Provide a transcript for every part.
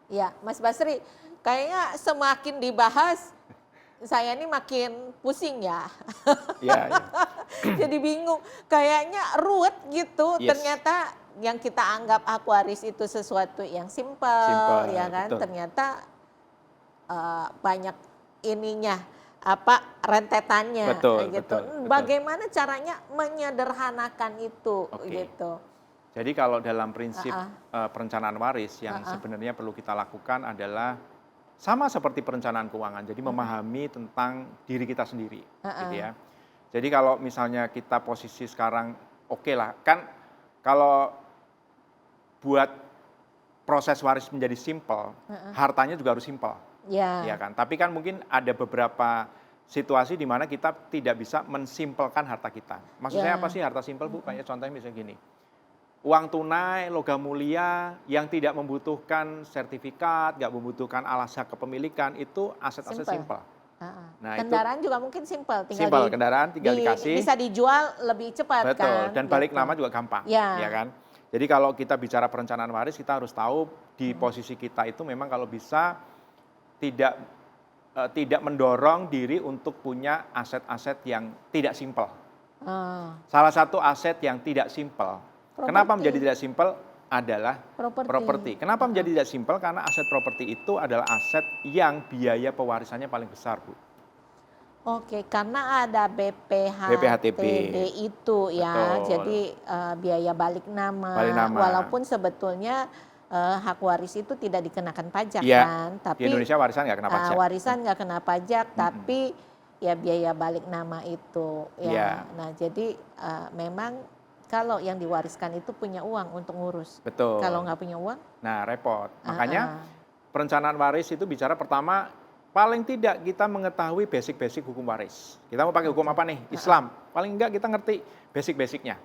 Ya, Mas Basri, kayaknya semakin dibahas, saya ini makin pusing ya. Iya, iya. Jadi bingung, kayaknya ruwet gitu. Yes, Ternyata yang kita anggap Aquarius itu sesuatu yang simpel, ya simple, kan? betul. Ternyata banyak ininya, apa rentetannya Betul, gitu. betul, betul. Bagaimana caranya menyederhanakan itu Oke. gitu? Jadi kalau dalam prinsip Heeh, perencanaan waris yang heeh, sebenarnya perlu kita lakukan adalah sama seperti perencanaan keuangan. Jadi mhm, memahami tentang diri kita sendiri, gitu heeh, ya. Jadi kalau misalnya kita posisi sekarang oke lah, kan kalau buat proses waris menjadi simpel, heeh. hartanya juga harus simpel, ya Ya, kan. Tapi kan mungkin ada beberapa situasi di mana kita tidak bisa mensimpelkan harta kita. Maksud saya apa ya, sih harta simpel, Bu? mhm, Kayak contohnya misalnya gini, uang tunai, logam mulia yang tidak membutuhkan sertifikat, nggak membutuhkan alas hak kepemilikan, itu aset-aset simpel. simpel. Heeh. Nah itu Kendaraan juga mungkin simpel, tinggal simpel, kendaraan tinggal dikasih, bisa dijual lebih cepat betul, kan, dan balik gitu. nama juga gampang, ya Ya, kan. Jadi kalau kita bicara perencanaan waris, kita harus tahu di mhm. posisi kita itu memang kalau bisa tidak tidak mendorong diri untuk punya aset-aset yang tidak simpel. Oh, Salah satu aset yang tidak simpel, kenapa menjadi properti, tidak simpel adalah properti. properti. Kenapa Heeh. menjadi tidak simpel? Karena aset properti itu adalah aset yang biaya pewarisannya paling besar, Bu. Oke, karena ada BPHTB, BPHTB itu ya, betul, jadi, biaya balik balik nama, nama. walaupun sebetulnya, hak waris itu tidak dikenakan pajak Iya, kan, di tapi, Indonesia warisan nggak kena pajak. warisan nggak kena pajak, Mhm, tapi ya biaya balik nama itu, ya. iya, Nah jadi, memang kalau yang diwariskan itu punya uang untuk ngurus, kalau betul. nggak punya uang Nah, repot. Makanya heeh, perencanaan waris itu bicara pertama, paling tidak kita mengetahui basic-basic hukum waris. Kita mau pakai hukum oke, apa nih? heeh, Islam. Paling enggak kita ngerti basic-basicnya,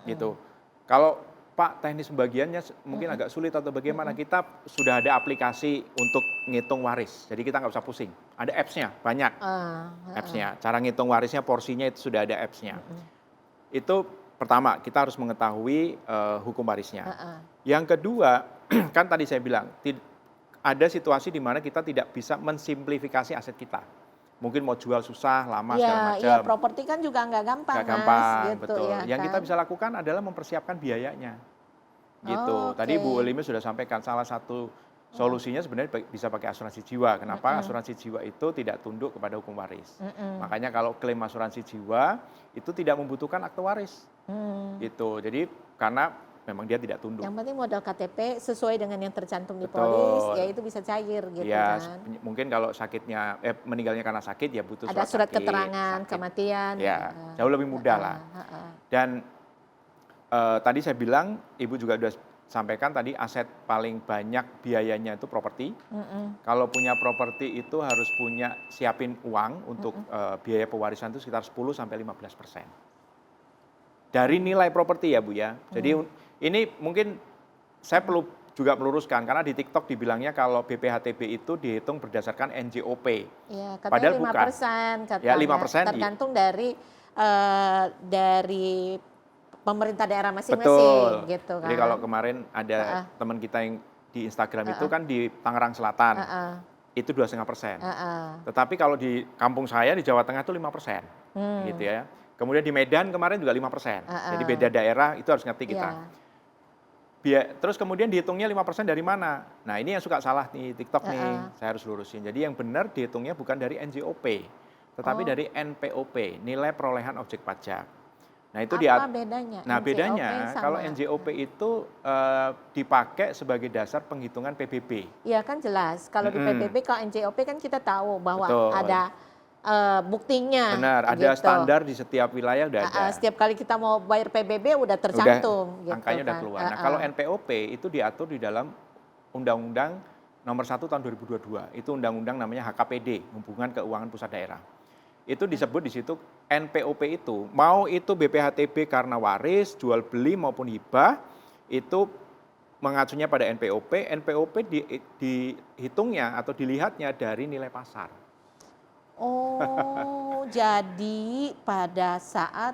gitu. mhm, Kalau Pak teknis pembagiannya mungkin mhm, agak sulit atau bagaimana, mhm, kita sudah ada aplikasi untuk ngitung waris. Jadi kita nggak usah pusing. Ada apps-nya, banyak heeh, apps-nya. Cara ngitung warisnya, porsinya itu sudah ada apps-nya. mhm, Itu pertama, kita harus mengetahui hukum warisnya. heeh. Yang kedua, kan tadi saya bilang, ada situasi di mana kita tidak bisa mensimplifikasi aset kita. Mungkin mau jual susah, lama, segala Iya, iya, macam. properti kan juga nggak gampang Nggak Mas, gampang, gitu betul. ya Yang kita kan. bisa lakukan adalah mempersiapkan biayanya. Gitu. Tadi Oke, Bu Ulimi sudah sampaikan salah satu heeh, solusinya sebenarnya bisa pakai asuransi jiwa. Kenapa? mhm, Asuransi jiwa itu tidak tunduk kepada hukum waris. mhm, Makanya kalau klaim asuransi jiwa itu tidak membutuhkan akte waris. mmm. Gitu. Jadi karena memang dia tidak tunduk. Yang penting modal KTP sesuai dengan yang tercantum di polis, ya Betul. itu bisa cair gitu Ya, kan. mungkin kalau sakitnya meninggalnya karena sakit ya butuh Ada surat surat sakit, keterangan sakit. kematian, Ya, jauh lebih mudah lah. heeh, heeh, Dan tadi saya bilang, Ibu juga sudah sampaikan tadi aset paling banyak biayanya itu properti. mhm, Kalau punya properti itu harus punya siapin uang untuk mhm, biaya pewarisan itu sekitar 10 sampai 15% dari nilai properti ya Bu ya. Jadi mmm. ini mungkin saya perlu juga meluruskan karena di TikTok dibilangnya kalau BPHTB itu dihitung berdasarkan NJOP. Iya, katanya Padahal bukan. 5% Ya katanya, 5% tergantung dari pemerintah daerah masing-masing betul. gitu Jadi kalau kan. kemarin ada Heeh, teman kita yang di Instagram itu heeh, kan di Tangerang Selatan, heeh, itu 2,5%. heeh, Tetapi kalau di kampung saya di Jawa Tengah itu 5%, gitu mmm, ya. Kemudian di Medan kemarin juga 5%. Jadi heeh, beda daerah itu harus ngerti kita. iya, Terus kemudian dihitungnya 5% dari mana? Nah ini yang suka salah nih TikTok nih, heeh. saya harus lurusin. Jadi yang benar dihitungnya bukan dari NJOP, tetapi Oh, dari NPOP, nilai perolehan objek pajak. Nah itu apa bedanya nah NCOP bedanya kalau sama NJOP itu dipakai sebagai dasar penghitungan PBB. iya kan jelas kalau di Mm-mm, PBB kalau NCOP kan kita tahu bahwa betul, ada, buktinya benar. Ada gitu. standar di setiap wilayah udah ada. Setiap kali kita mau bayar PBB udah Udah tercantum gitu angkanya udah kan, keluar. Nah, kalau heeh. NPOP itu diatur di dalam Undang-Undang Nomor 1 Tahun 2022. Itu undang-undang namanya HKPD, Hubungan Keuangan Pusat Daerah. Itu disebut di situ NPOP itu, mau itu BPHTB karena waris, jual beli maupun hibah, itu mengacunya pada NPOP. NPOP dihitungnya atau dilihatnya dari nilai pasar. Oh, jadi pada saat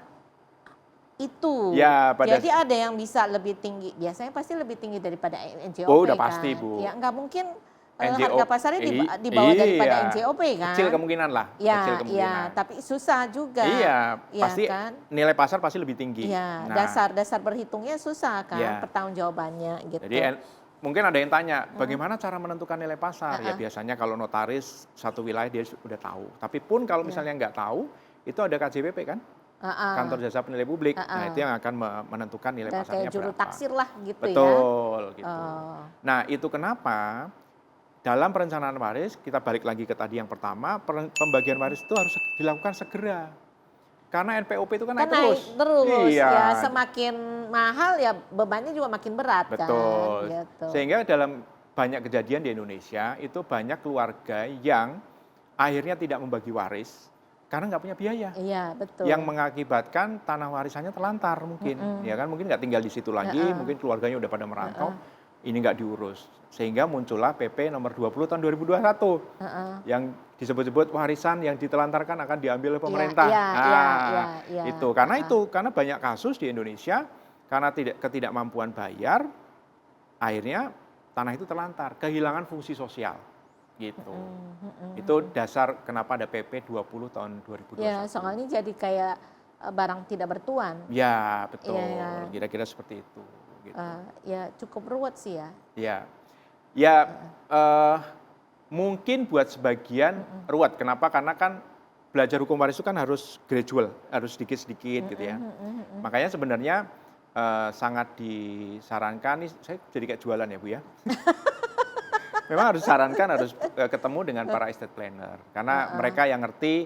itu. Ya, Jadi ada yang bisa lebih tinggi, biasanya pasti lebih tinggi daripada NJOP Oh, udah kan. pasti, Bu. Ya nggak mungkin NJO harga pasarnya di bawah daripada NJOP kan. Kecil kemungkinan lah, kecil Ya, kemungkinan. tapi susah juga. Iya, Ya pasti kan. nilai pasar pasti lebih tinggi. Ya, Nah, dasar berhitungnya susah kan, Ya. pertanggungjawabannya gitu. jadi mungkin ada yang tanya, bagaimana cara menentukan nilai pasar? Ya biasanya kalau notaris satu wilayah dia sudah tahu. Tapi pun kalau misalnya nggak tahu, itu ada KJPP kan? Kantor Jasa Penilai Publik. Nah, itu yang akan menentukan nilai Dan pasarnya kayak juru berapa. taksir lah gitu ya. Betul, gitu. Oh. Nah, itu kenapa dalam perencanaan waris, kita balik lagi ke tadi yang pertama, pembagian waris itu harus dilakukan segera. Karena NPOP itu kan naik terus. Iya. Iya. Ya, semakin mahal ya bebannya juga makin berat Betul. kan. Gitu. Sehingga dalam banyak kejadian di Indonesia, itu banyak keluarga yang akhirnya tidak membagi waris karena nggak punya biaya. Iya, betul. Yang mengakibatkan tanah warisannya terlantar mungkin. Ya kan, mungkin nggak tinggal di situ lagi, mungkin keluarganya udah pada merantau. Ini nggak diurus. Sehingga muncullah PP nomor 20 tahun 2021 yang disebut-sebut warisan yang ditelantarkan akan diambil oleh pemerintah. Karena banyak kasus di Indonesia karena ketidakmampuan bayar, akhirnya tanah itu terlantar, kehilangan fungsi sosial. Gitu. Itu dasar kenapa ada PP 20 tahun 2021. Ya, soalnya jadi kayak barang tidak bertuan. Ya, betul. Ya. Kira-kira seperti itu. Gitu. Ya cukup ruwet sih ya. Ya, mungkin buat sebagian ruwet. Kenapa? Karena kan belajar hukum waris itu kan harus gradual, harus sedikit-sedikit gitu ya. Makanya sebenarnya sangat disarankan, nih saya jadi kayak jualan ya Bu ya. Memang harus disarankan, harus ketemu dengan para estate planner. Karena mereka yang ngerti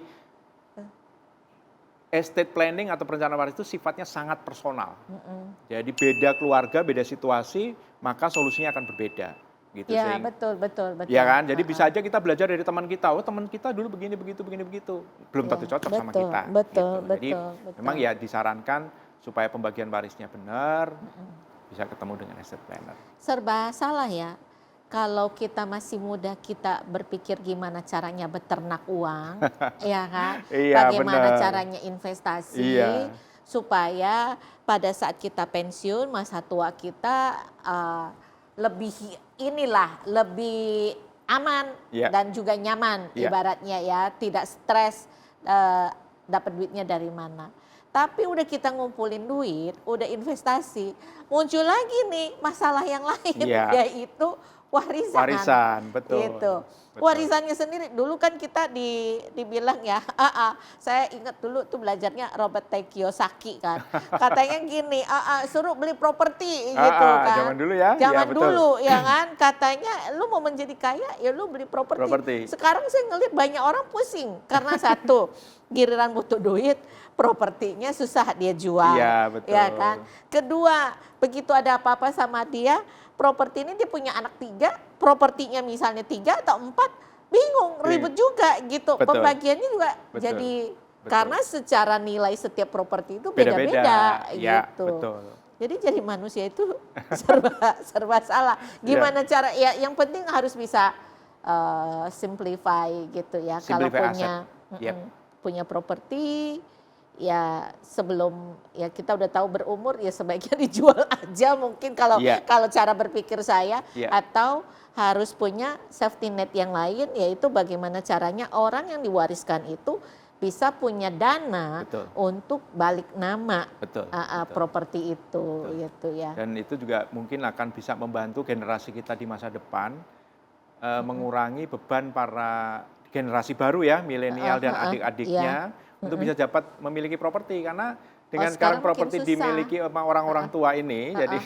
estate planning atau perencanaan waris itu sifatnya sangat personal. Jadi beda keluarga, beda situasi, maka solusinya akan berbeda. Gitu, ya, betul. Ya kan, jadi bisa aja kita belajar dari teman kita. Oh, teman kita dulu begini, begitu. Belum tentu cocok sama kita. Betul. Jadi memang ya disarankan supaya pembagian warisnya benar, bisa ketemu dengan estate planner. Serba salah ya. Kalau kita masih muda, kita berpikir gimana caranya beternak uang, ya kan? Iya, bagaimana benar. caranya investasi, supaya pada saat kita pensiun, masa tua kita lebih aman dan juga nyaman, ibaratnya ya, tidak stres dapat duitnya dari mana. Tapi udah kita ngumpulin duit, udah investasi, muncul lagi nih masalah yang lain, yaitu warisan, betul. Gitu. Betul. Warisannya sendiri dulu kan kita dibilang ya, saya ingat dulu tuh belajarnya Robert T. Kiyosaki kan, katanya gini, suruh beli properti gitu kan. Zaman dulu ya. Zaman dulu ya kan, katanya lu mau menjadi kaya ya lu beli properti. Sekarang saya ngeliat banyak orang pusing karena satu, giliran butuh duit, propertinya susah dia jual, ya kan. Kedua, begitu ada apa-apa sama dia, properti ini dia punya anak 3, propertinya misalnya 3 atau 4, bingung, ribet juga gitu. Pembagiannya juga jadi karena secara nilai setiap properti itu beda-beda gitu. Jadi jadi manusia itu serba salah. Gimana cara ya, yang penting harus bisa simplify gitu ya. Kalau punya properti, ya sebelum ya kita udah tahu berumur ya sebaiknya dijual aja mungkin kalau cara berpikir saya, atau harus punya safety net yang lain, yaitu bagaimana caranya orang yang diwariskan itu bisa punya dana untuk balik nama properti itu gitu ya. Dan itu juga mungkin akan bisa membantu generasi kita di masa depan mengurangi beban para generasi baru ya, milenial dan adik-adiknya untuk bisa dapat memiliki properti, karena dengan sekarang properti dimiliki sama orang-orang tua ini jadi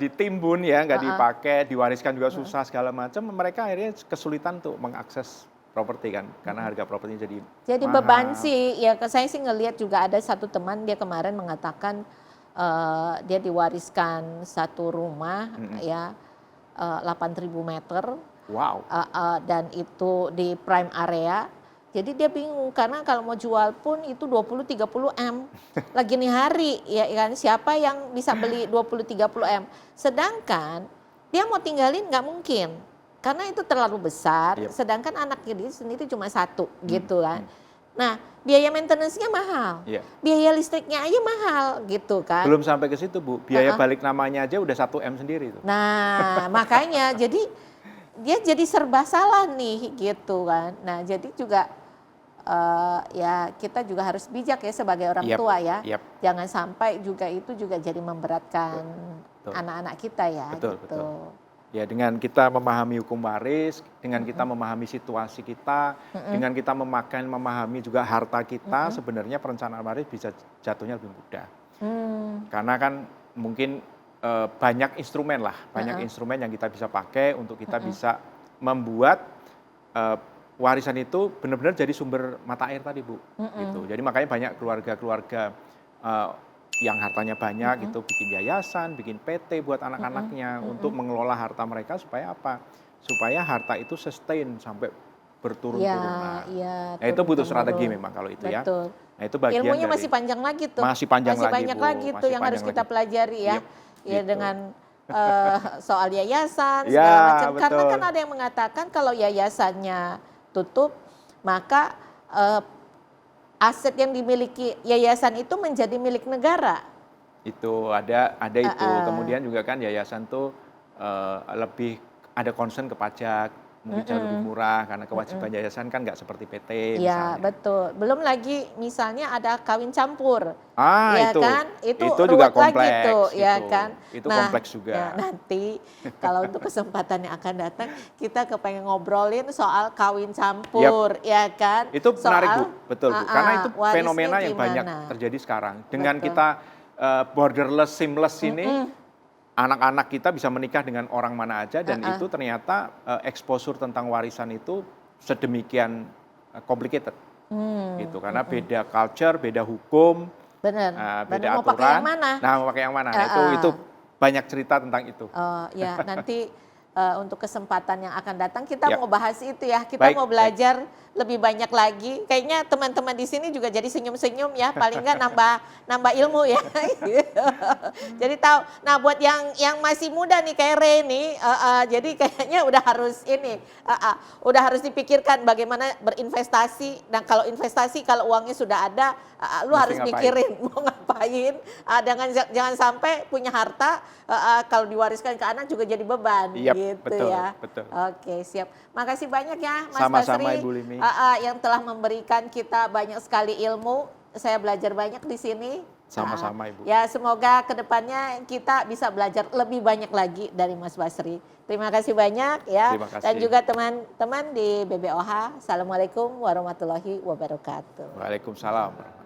ditimbun ya, nggak dipakai, diwariskan juga susah segala macam, mereka akhirnya kesulitan untuk mengakses properti kan, karena harga propertinya jadi mahal. Beban sih ya. Saya sih ngelihat juga ada satu teman, dia kemarin mengatakan dia diwariskan satu rumah ya 8.000 meter. Wow. Dan itu di prime area. Jadi dia bingung karena kalau mau jual pun itu 20-30 M. Lagi nih hari ya kan, siapa yang bisa beli 20-30 M. Sedangkan dia mau tinggalin nggak mungkin. Karena itu terlalu besar, sedangkan anaknya dia sendiri cuma 1 gitu kan. Nah, biaya maintenance-nya mahal. Iya. Biaya listriknya aja mahal gitu kan. Belum sampai ke situ, Bu. Biaya balik namanya aja udah 1 M sendiri tuh. Nah, makanya jadi dia jadi serba salah nih gitu kan. Nah, jadi juga ya kita juga harus bijak ya sebagai orang tua ya. Jangan sampai juga itu juga jadi memberatkan anak-anak kita ya betul, gitu. Betul. Ya dengan kita memahami hukum waris, dengan kita memahami situasi kita, dengan kita memahami juga harta kita, sebenarnya perencanaan waris bisa jatuhnya lebih mudah. Karena kan mungkin banyak instrumen lah, banyak instrumen yang kita bisa pakai untuk kita bisa membuat warisan itu benar-benar jadi sumber mata air tadi, Bu. Gitu. Jadi makanya banyak keluarga-keluarga yang hartanya banyak itu bikin yayasan, bikin PT buat anak-anaknya untuk mengelola harta mereka supaya apa? Supaya harta itu sustain sampai berturun-turunan. Nah itu butuh strategi memang kalau itu ya. Nah itu bagian ilmunya dari, masih panjang lagi tuh. Masih panjang lagi tuh yang harus kita pelajari ya. Ya gitu. Dengan soal yayasan segala macam. Karena kan ada yang mengatakan kalau yayasannya tutup maka aset yang dimiliki yayasan itu menjadi milik negara. Itu ada itu. Kemudian juga kan yayasan tuh lebih ada concern ke pajak, mungkin jauh lebih murah karena kewajiban yayasan kan nggak seperti PT misalnya. Iya betul. Belum lagi misalnya ada kawin campur. Ya itu kan itu juga kompleks lagi tuh, gitu. Ya kan. Itu kompleks juga. Ya, nanti kalau untuk kesempatan yang akan datang kita kepengen ngobrolin soal kawin campur, ya kan. Itu menarik Bu, betul Bu. Karena itu fenomena yang banyak terjadi sekarang. Dengan kita borderless, seamless ini, anak-anak kita bisa menikah dengan orang mana aja dan itu ternyata exposure tentang warisan itu sedemikian complicated. Gitu karena beda culture, beda hukum, beda mau aturan. Pakai yang mana? Nah, mau pakai yang mana? Itu banyak cerita tentang itu. Ya, nanti untuk kesempatan yang akan datang kita mau bahas itu ya. Kita mau belajar lebih banyak lagi. Kayaknya teman-teman di sini juga jadi senyum-senyum ya. Paling nggak nambah ilmu ya. Jadi tahu. Nah, buat yang masih muda nih kayak Re nih, jadi kayaknya udah harus udah harus dipikirkan bagaimana berinvestasi. Dan kalau investasi, kalau uangnya sudah ada, lu harus mikirin mau ngapain. Jangan sampai punya harta kalau diwariskan ke anak juga jadi beban. Gitu betul, ya. Betul. Oke, siap. Makasih banyak ya Mas Sama-sama Basri Ibu Limi. yang telah memberikan kita banyak sekali ilmu. Saya belajar banyak di sini. Sama-sama Ibu. Ya, semoga kedepannya kita bisa belajar lebih banyak lagi dari Mas Basri. Terima kasih banyak ya. Terima kasih. Dan juga teman-teman di BBOH. Assalamualaikum warahmatullahi wabarakatuh. Waalaikumsalam.